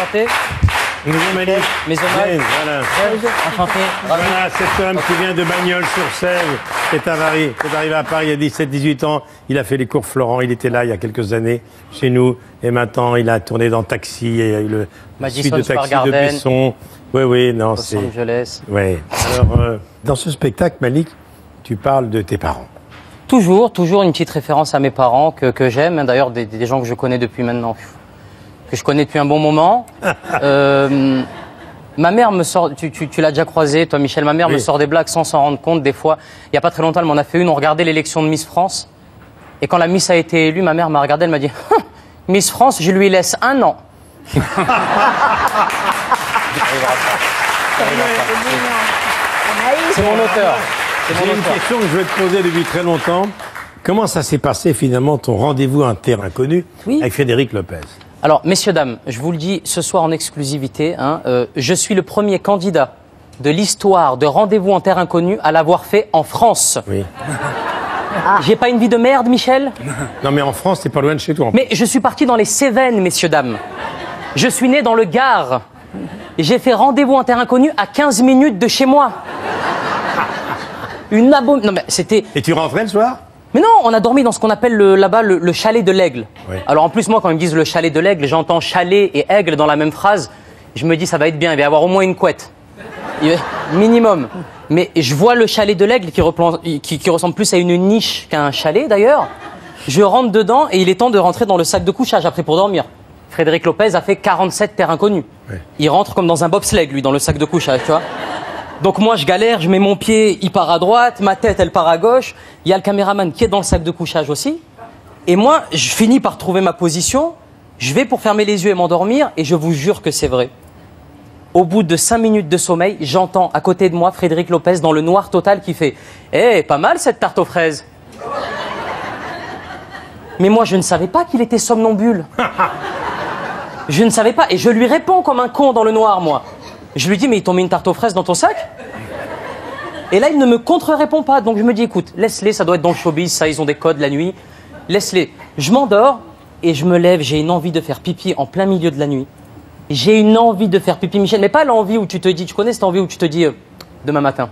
enchanté. Bonjour Malik. Mes hommages. Voilà. Enchanté. Voilà cet homme qui vient de Bagnols-sur-Cèze, qui est arrivé à Paris il y a 17-18 ans. Il a fait les cours Florent, il était là il y a quelques années chez nous. Et maintenant, il a tourné dans Taxi, et le suite de Taxi de Besson. Oui, non, Los Angeles. Oui. Alors, dans ce spectacle, Malik, tu parles de tes parents. Toujours une petite référence à mes parents que j'aime. D'ailleurs, des gens que je connais depuis maintenant, que je connais depuis un bon moment. Ma mère me sort, tu l'as déjà croisé, toi Michel, ma mère me sort des blagues sans s'en rendre compte. Des fois, il n'y a pas très longtemps, elle m'en a fait une. On regardait l'élection de Miss France. Et quand la Miss a été élue, ma mère m'a regardé, elle m'a dit Miss France, je lui laisse 1 an. C'est mon auteur. J'ai une question que je vais te poser depuis très longtemps. Comment ça s'est passé finalement ton rendez-vous à un terrain inconnu avec Frédéric Lopez? Alors, messieurs, dames, je vous le dis ce soir en exclusivité, je suis le premier candidat de l'histoire de Rendez-vous en terre inconnue à l'avoir fait en France. Oui. J'ai pas une vie de merde, Michel? Non, mais en France, t'es pas loin de chez toi. Mais je suis parti dans les Cévennes, messieurs, dames. Je suis né dans le Gard. J'ai fait Rendez-vous en terre inconnue à 15 minutes de chez moi. Non, mais c'était... Et tu rentrais le soir? Mais non, on a dormi dans ce qu'on appelle là-bas le chalet de l'Aigle. Oui. Alors en plus, moi, quand ils me disent le chalet de l'Aigle, j'entends chalet et aigle dans la même phrase. Je me dis, ça va être bien, il va y avoir au moins une couette. Minimum. Mais je vois le chalet de l'Aigle qui ressemble plus à une niche qu'à un chalet d'ailleurs. Je rentre dedans et il est temps de rentrer dans le sac de couchage après pour dormir. Frédéric Lopez a fait 47 terres inconnues. Oui. Il rentre comme dans un bobsleigh, lui, dans le sac de couchage, tu vois. Donc moi je galère, je mets mon pied, il part à droite, ma tête elle part à gauche, il y a le caméraman qui est dans le sac de couchage aussi, et moi je finis par trouver ma position, je vais pour fermer les yeux et m'endormir, et je vous jure que c'est vrai. Au bout de 5 minutes de sommeil, j'entends à côté de moi Frédéric Lopez dans le noir total qui fait « Eh, pas mal cette tarte aux fraises !» Mais moi je ne savais pas qu'il était somnambule. Je ne savais pas, et je lui réponds comme un con dans le noir, moi. Je lui dis, mais ils t'ont mis une tarte aux fraises dans ton sac? Et là, il ne me contre-répond pas. Donc je me dis, écoute, laisse-les, ça doit être dans le showbiz, ça, ils ont des codes la nuit. Laisse-les. Je m'endors et je me lève, j'ai une envie de faire pipi en plein milieu de la nuit. J'ai une envie de faire pipi, Michel, mais pas l'envie où tu te dis, tu connais cette envie où tu te dis demain matin.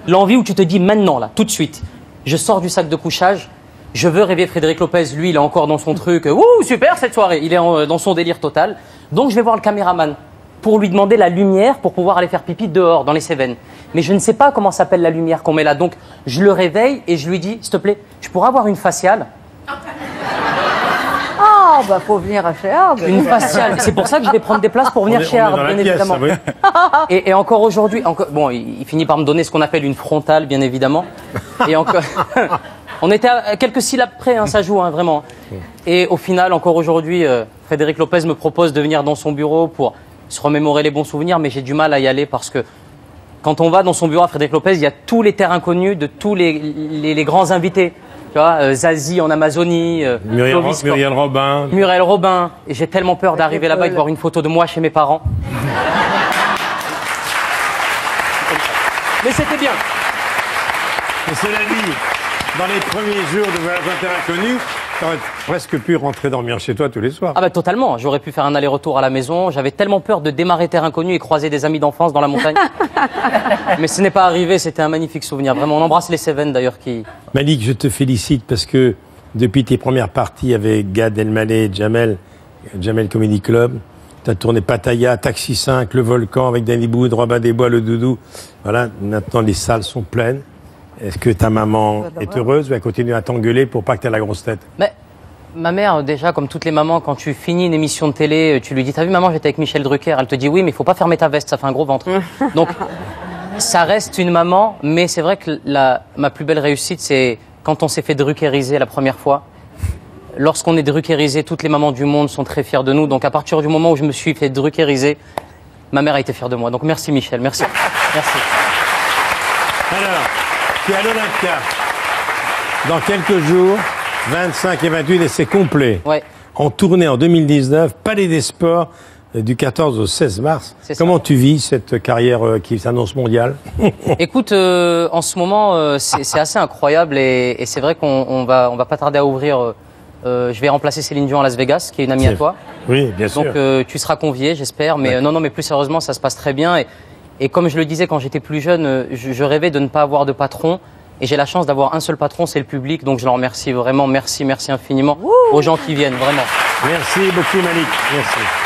L'envie où tu te dis maintenant, là, tout de suite. Je sors du sac de couchage, je veux rêver Frédéric Lopez, lui, il est encore dans son truc. Ouh, super cette soirée, il est dans son délire total. Donc je vais voir le caméraman pour lui demander la lumière pour pouvoir aller faire pipi dehors, dans les Cévennes. Mais je ne sais pas comment s'appelle la lumière qu'on met là. Donc, je le réveille et je lui dis, s'il te plaît, je pourrais avoir une faciale? Oh, bah, faut venir chez Hard. Une faciale. C'est pour ça que je vais prendre des places pour venir chez Hard, bien évidemment. Oui. Et encore aujourd'hui, bon, il finit par me donner ce qu'on appelle une frontale, bien évidemment. Et encore... On était à quelques syllabes près, hein, ça joue, hein, vraiment. Et au final, encore aujourd'hui, Frédéric Lopez me propose de venir dans son bureau pour se remémorer les bons souvenirs, mais j'ai du mal à y aller parce que quand on va dans son bureau à Frédéric Lopez, il y a tous les terres inconnues de tous les grands invités. Tu vois, Zazie en Amazonie, Muriel Robin. Muriel Robin. Et j'ai tellement peur d'arriver là-bas et de voir une photo de moi chez mes parents. Mais c'était bien. Et cela dit, dans les premiers jours de Voyage en terre inconnue, tu aurais presque pu rentrer dormir chez toi tous les soirs. Ah bah totalement, j'aurais pu faire un aller-retour à la maison. J'avais tellement peur de démarrer terre inconnue et croiser des amis d'enfance dans la montagne. Mais ce n'est pas arrivé, c'était un magnifique souvenir. Vraiment, on embrasse les Cévennes d'ailleurs qui... Malik, je te félicite parce que depuis tes premières parties avec Gad Elmaleh et Jamel Comedy Club, tu as tourné Pattaya, Taxi 5, Le Volcan avec Danny Boone, Robin des Bois, Le Doudou. Voilà, maintenant les salles sont pleines. Est-ce que ta maman est heureuse ou elle continue à t'engueuler pour pas que tu aies la grosse tête? Mais ma mère, déjà, comme toutes les mamans, quand tu finis une émission de télé, tu lui dis, t'as vu maman, j'étais avec Michel Drucker. Elle te dit, oui, mais il faut pas fermer ta veste, ça fait un gros ventre. Donc, ça reste une maman, mais c'est vrai que ma plus belle réussite, c'est quand on s'est fait druckeriser la première fois. Lorsqu'on est druckerisé, toutes les mamans du monde sont très fières de nous. Donc, à partir du moment où je me suis fait druckeriser, ma mère a été fière de moi. Donc, merci Michel, merci. Merci. Alors, tu es à l'Olympia dans quelques jours, 25 et 28, et c'est complet. Ouais. En tournée en 2019, Palais des Sports, du 14 au 16 mars. Comment tu vis cette carrière qui s'annonce mondiale? Écoute, en ce moment, c'est assez incroyable et c'est vrai qu'on va pas tarder à ouvrir Je vais remplacer Céline Dion à Las Vegas, qui est une amie à toi. Oui, bien sûr. Donc tu seras convié, j'espère. Mais non, mais plus sérieusement, ça se passe très bien. Et comme je le disais quand j'étais plus jeune, je rêvais de ne pas avoir de patron. Et j'ai la chance d'avoir un seul patron, c'est le public. Donc je leur remercie vraiment. Merci infiniment aux gens qui viennent, vraiment. Merci beaucoup, Malik. Merci.